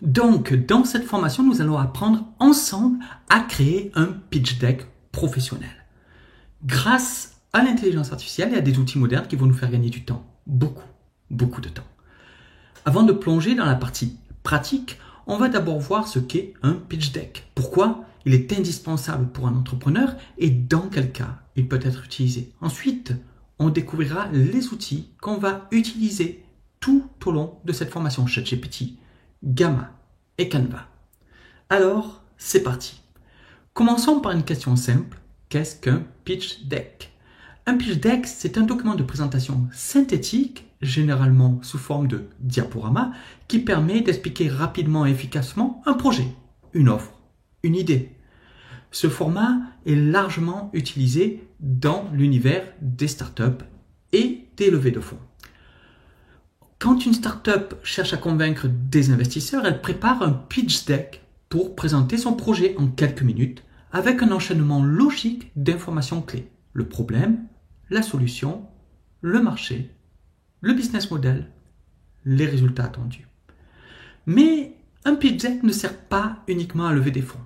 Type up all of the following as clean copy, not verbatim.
Donc, dans cette formation, nous allons apprendre ensemble à créer un pitch deck professionnel. Grâce à l'intelligence artificielle et à des outils modernes qui vont nous faire gagner du temps. Beaucoup de temps. Avant de plonger dans la partie pratique, on va d'abord voir ce qu'est un pitch deck. Pourquoi il est indispensable pour un entrepreneur et dans quel cas il peut être utilisé. Ensuite, on découvrira les outils qu'on va utiliser tout au long de cette formation ChatGPT, Gamma et Canva. Alors, c'est parti. Commençons par une question simple. Qu'est-ce qu'un pitch deck? Un pitch deck, c'est un document de présentation synthétique, généralement sous forme de diaporama, qui permet d'expliquer rapidement et efficacement un projet, une offre, une idée. Ce format est largement utilisé dans l'univers des startups et des levées de fonds. Quand une startup cherche à convaincre des investisseurs, elle prépare un pitch deck pour présenter son projet en quelques minutes avec un enchaînement logique d'informations clés. Le problème, la solution, le marché, le business model, les résultats attendus. Mais un pitch deck ne sert pas uniquement à lever des fonds.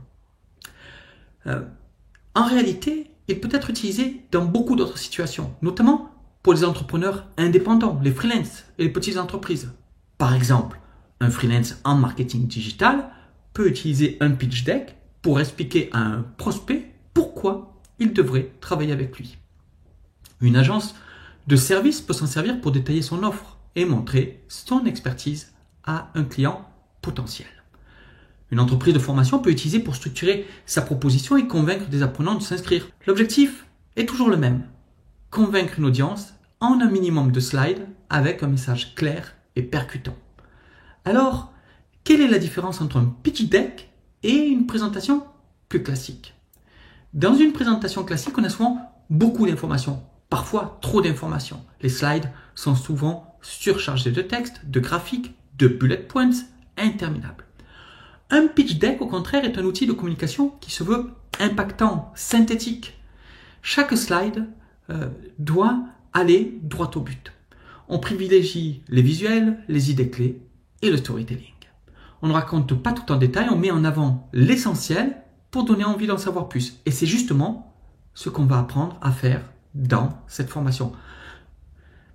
En réalité, il peut être utilisé dans beaucoup d'autres situations, notamment pour les entrepreneurs indépendants, les freelances et les petites entreprises. Par exemple, un freelance en marketing digital peut utiliser un pitch deck pour expliquer à un prospect pourquoi il devrait travailler avec lui. Une agence de service peut s'en servir pour détailler son offre et montrer son expertise à un client potentiel. Une entreprise de formation peut utiliser pour structurer sa proposition et convaincre des apprenants de s'inscrire. L'objectif est toujours le même, convaincre une audience en un minimum de slides avec un message clair et percutant. Alors, quelle est la différence entre un pitch deck et une présentation plus classique? Dans une présentation classique, on a souvent beaucoup d'informations, parfois trop d'informations. Les slides sont souvent surchargés de textes, de graphiques, de bullet points interminables. Un pitch deck, au contraire, est un outil de communication qui se veut impactant, synthétique. Chaque slide doit aller droit au but. On privilégie les visuels, les idées clés et le storytelling. On ne raconte pas tout en détail, on met en avant l'essentiel pour donner envie d'en savoir plus. Et c'est justement ce qu'on va apprendre à faire dans cette formation.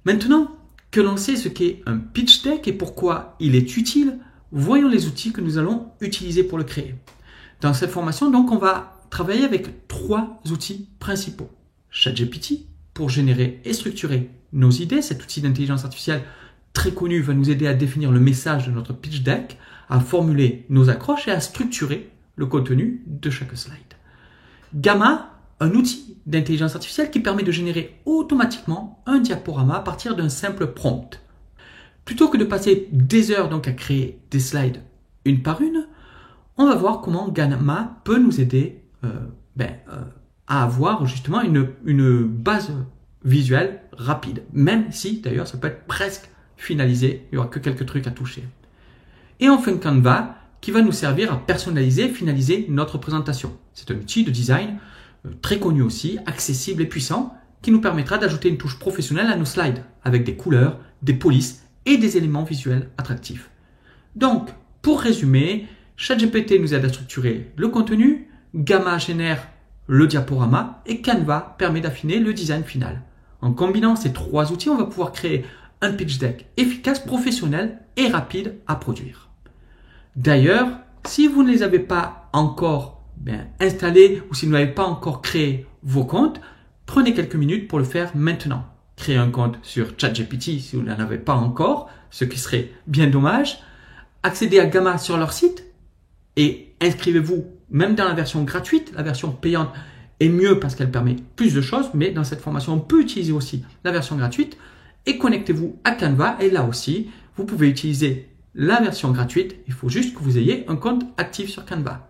Maintenant que l'on sait ce qu'est un pitch deck et pourquoi il est utile, voyons les outils que nous allons utiliser pour le créer. Dans cette formation, donc, on va travailler avec 3 outils principaux. ChatGPT pour générer et structurer nos idées. Cet outil d'intelligence artificielle très connu va nous aider à définir le message de notre pitch deck, à formuler nos accroches et à structurer le contenu de chaque slide. Gamma, un outil d'intelligence artificielle qui permet de générer automatiquement un diaporama à partir d'un simple prompt. Plutôt que de passer des heures donc à créer des slides une par une, on va voir comment Gamma peut nous aider à avoir justement une base visuelle rapide, même si d'ailleurs ça peut être presque finalisé, il n'y aura que quelques trucs à toucher. Et enfin Canva qui va nous servir à personnaliser et finaliser notre présentation. C'est un outil de design très connu aussi, accessible et puissant, qui nous permettra d'ajouter une touche professionnelle à nos slides, avec des couleurs, des polices et des éléments visuels attractifs. Donc, pour résumer, ChatGPT nous aide à structurer le contenu, Gamma génère le diaporama et Canva permet d'affiner le design final. En combinant ces 3 outils, on va pouvoir créer un pitch deck efficace, professionnel et rapide à produire. D'ailleurs, si vous ne les avez pas encore installés ou si vous n'avez pas encore créé vos comptes, prenez quelques minutes pour le faire maintenant. Créez un compte sur ChatGPT si vous n'en avez pas encore, ce qui serait bien dommage. Accédez à Gamma sur leur site et inscrivez-vous même dans la version gratuite. La version payante est mieux parce qu'elle permet plus de choses, mais dans cette formation, on peut utiliser aussi la version gratuite et connectez-vous à Canva. Et là aussi, vous pouvez utiliser la version gratuite. Il faut juste que vous ayez un compte actif sur Canva.